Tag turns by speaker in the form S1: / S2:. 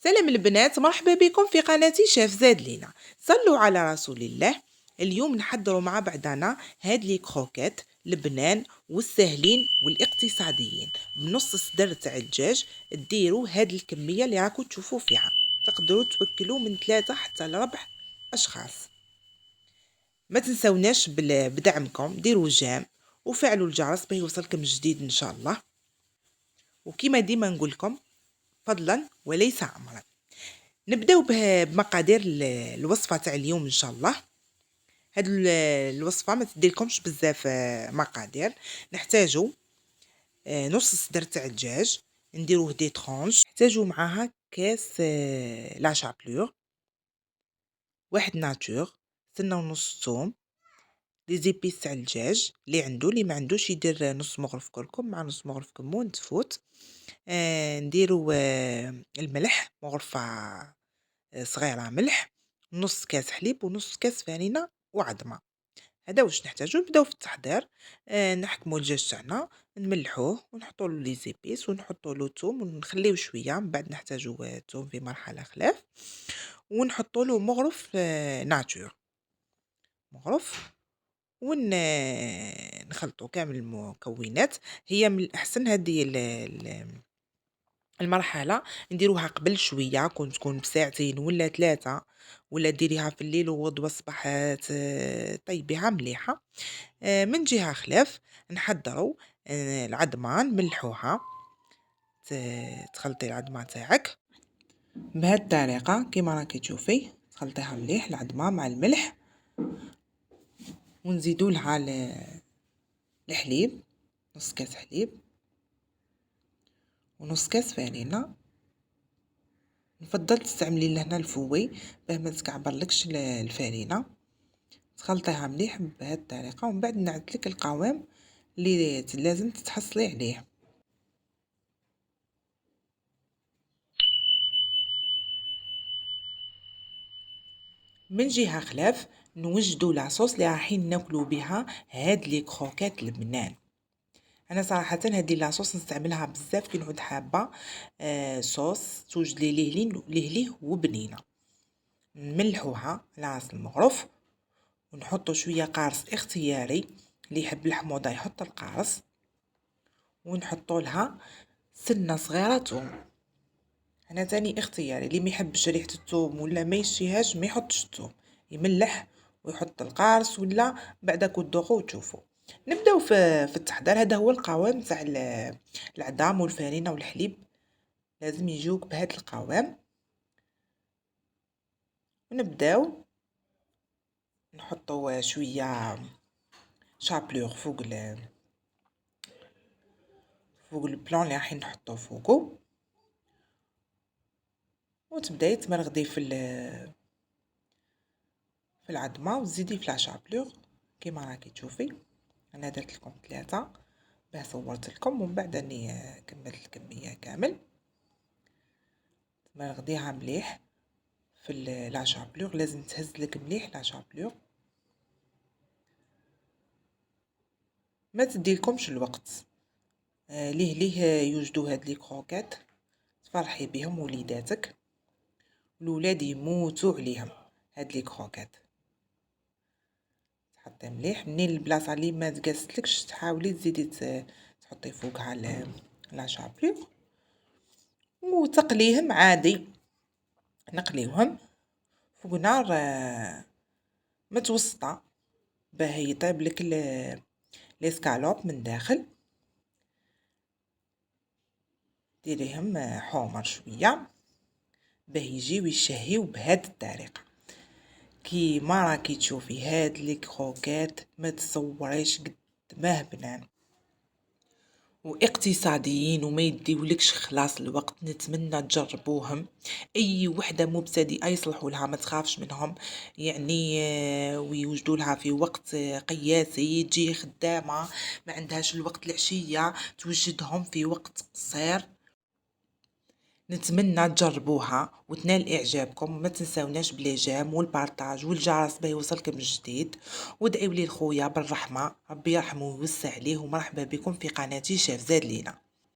S1: سلام البنات، مرحبا بكم في قناتي شاف زاد لينا. صلوا على رسول الله. اليوم نحضروا مع بعضنا هاد لي كروكيت لبنان والسهلين والاقتصاديين بنص صدر تاع الدجاج. ديروا هاد الكميه اللي راكم تشوفوا فيها، تقدروا توكلوا من 3 حتى ل 4 اشخاص. ما تنسوناش بدعمكم، ديروا جيم وفعلوا الجرس باش يوصلكم جديد ان شاء الله. وكما ديما نقول لكم، فضلا وليس امرا. نبداو بمقادير الوصفه تاع اليوم ان شاء الله. هاد الوصفه ما تديلكمش بزاف مقادير. نحتاجو نص صدر تاع الدجاج، نديروه دي ترونش. نحتاجو معاها كاس لا شابلور، واحد ناتور، سنه ونص ثوم، لي زيبيس تاع الدجاج اللي عنده، اللي ما عندوش يدير نص مغرف كركم مع نص مغرف كمون تفوت. نديرو الملح، مغرفه صغيره ملح، نص كاس حليب ونص كاس فانينة وعظمه. هذا واش نحتاجو. نبداو في التحضير. نحكموا الدجاج تاعنا، نملحوه ونحطوا له لي زيبيس ونحطوا له ثوم ونخليوه شويه. من بعد نحتاجو الثوم في مرحله خلاف، ونحطوا له مغرف ناتور، مغرف، نخلطوا كامل المكونات. هي من الاحسن هذه المرحله نديروها قبل شويه، كون تكون بساعتين ولا 3، ولا ديريها في الليل وغدوه الصباح طيبيها مليحه. من جهه خلاف نحضروا العظمه، نملحوها. تخلطي العظمه تاعك بهذه الطريقه كما راكي تشوفي، تخلطيها مليح العظمه مع الملح، ونزيدوا لها الحليب، نص كاس حليب ونص كاس فانيلة. نفضل تستعملي لهنا الفوي باه ما تكعبرلكش الفانيلة. تخلطيها مليح بهذه الطريقه، ومن بعد نعدلك القوام اللي لازم تتحصلي عليه. من جهه خلاف نوجدوا لاصوص اللي رايحين ناكلوا بها هاد لي كروكيت لبنان. انا صراحه هذه لاصوص نستعملها بزاف كي نعود حابه صوص توجد لي ليه وبنينه. نملحوها على راس المغرف، ونحطوا شويه قارص اختياري، اللي يحب الحموضه يحط القارص، ونحطوا لها سنه صغيره ثوم. انا تاني اختياري، اللي ما يحبش ريحه الثوم ولا ما يشيهاش ما يحطش الثوم، يملح ويحط القارص، ولا بعدا تذوقوا وتشوفوا. نبداو في التحضير. هذا هو القوام تاع العظام والفرينه والحليب، لازم يجوك بهذا القوام. ونبداو نحطوا شويه شابلور فوق البلون اللي رايحين نحطوه فوقو، وتبداي تمرغدي في العظمه وتزيدي في لاشابلور كيما راكي تشوفي. انا درت لكم 3 باه صورت لكم، ومن بعد اني كملت الكميه كامل. تمرغديها مليح في لاشابلور، لازم تهز لك مليح لاشابلور، ما تديلكمش الوقت. ليه يوجدوا هاد لي كروكيت، تفرحي بهم وليداتك، الولاد يموتوا عليهم هاد لي كروكيت. تحطي مليح منين البلاصه اللي ما تقاستلكش تحاولي تزيدي تحطي فوقها لا شابلور، وتقليهم عادي. نقليوهم فوق نار متوسطه باه يطيب لك ليسكالوب من داخل. ديريهم حمر شويه باه يجيو يشهيو بهذه الطريقه. كيما راكي تشوفي هاد لي كروكيت ما تصوريش قد ما بنان واقتصاديين وما يديولكش خلاص الوقت. نتمنى تجربوهم. اي وحده مبتدئه يصلحوا لها، ما تخافش منهم يعني. ويوجدوا لها في وقت قياسي. تجي خدامه ما عندهاش الوقت العشيه، توجدهم في وقت قصير. نتمنى تجربوها وتنال اعجابكم. ما تنساوناش بليجام والبارطاج والجرس باه يوصلكم الجديد. وادعيوا لي لخويا بالرحمه، ربي يرحمه ويوسع عليه. ومرحبا بكم في قناتي شاف زاد لينا.